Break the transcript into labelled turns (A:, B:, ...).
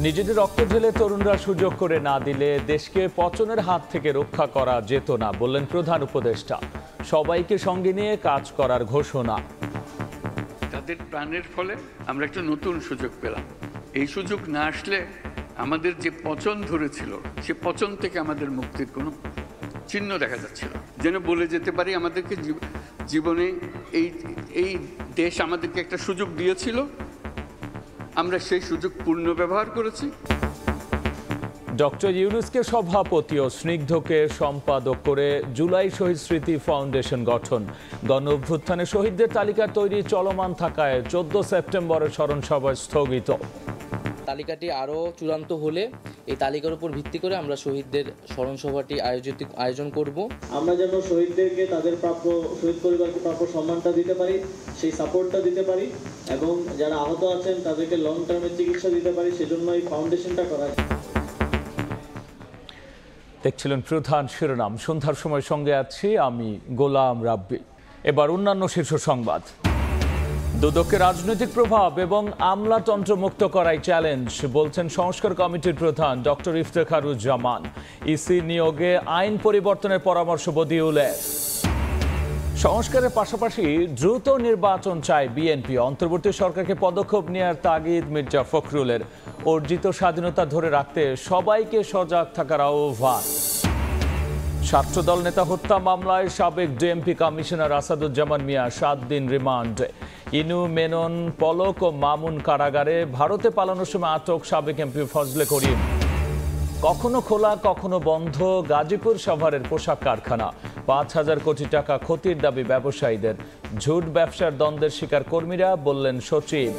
A: নিজেদের রক্ত ঢেলে তরুণরা সুযোগ করে না দিলে দেশকে পতনের হাত থেকে রক্ষা করা যেত না, বললেন প্রধান উপদেষ্টা। সবাইকে সঙ্গে নিয়ে কাজ করার ঘোষণা।
B: তাদের প্রাণের ফলে আমরা একটা নতুন সুযোগ পেলাম। এই সুযোগ না আসলে আমাদের যে পচন ধরেছিল, সে পচন থেকে আমাদের মুক্তির কোনো চিহ্ন দেখা যাচ্ছিল। যেন বলে যেতে পারি আমাদেরকে জীবনে এই দেশ আমাদেরকে একটা সুযোগ দিয়েছিল, আমরা সেই সুযোগ পূর্ণ ব্যবহার করেছি।
A: ডক্টর ইউনূসকে সভাপতি ও স্নিগ্ধকে সম্পাদক করে জুলাই শহীদ স্মৃতি ফাউন্ডেশন গঠন। গণ অভ্যুত্থানে শহীদদের তালিকা তৈরি চলমান থাকায় 14 সেপ্টেম্বরের স্মরণ সভা স্থগিত।
C: তালিকাটি আরও চূড়ান্ত হলে এই তালিকার উপর ভিত্তি করে আমরা শহীদদের স্মরণ সভাটি আয়োজন করব।
D: আমরা যেন শহীদদেরকে তাদের প্রাপ্য, শহীদ পরিবারকে প্রাপ্য সম্মানটা দিতে পারি, সেই সাপোর্টটা দিতে পারি, এবং যারা আহত আছেন তাদেরকে লং টার্মের চিকিৎসা দিতে পারি, সেজন্য এই ফাউন্ডেশনটা করা।
A: দেখছিলেন প্রধান শিরোনাম। সন্ধ্যার সময় সঙ্গে আছি আমি গোলাম রাব্বি। এবার অন্যান্য শীর্ষ সংবাদ। দুদককে রাজনৈতিক প্রভাব এবং আমলাতন্ত্র মুক্ত করাই চ্যালেঞ্জ, বলছেন সংস্কার কমিটির প্রধান ডক্টর ইফতেখারুজ্জামান। ইসি নিয়োগে আইন পরিবর্তনের পরামর্শ বদিউলের। সংস্কারের পাশাপাশি দ্রুত নির্বাচন চায় বিএনপি। অন্তর্বর্তী সরকারকে পদক্ষেপ নেওয়ার তাগিদ মির্জা ফখরুলের। অর্জিত স্বাধীনতা ধরে রাখতে সবাইকে সজাগ থাকার আহ্বান। ছাত্রদল নেতা হত্যা মামলায় সাবেক ডিএমপি কমিশনার আসাদুজ্জামান মিয়া 7 দিন রিমান্ডে। ইনু, মেনন, পলক ও মামুন কারাগারে। ভারতে পালানোর সময় আটক সাবেক এমপি ফজলে করিম। কখনো খোলা কখনো বন্ধ গাজীপুর সাভারের পোশাক কারখানা। 5,000 কোটি টাকা ক্ষতির দাবি ব্যবসায়ীদের। ঝুট ব্যবসার দ্বন্দ্বের শিকার কর্মীরা, বললেন সচিব।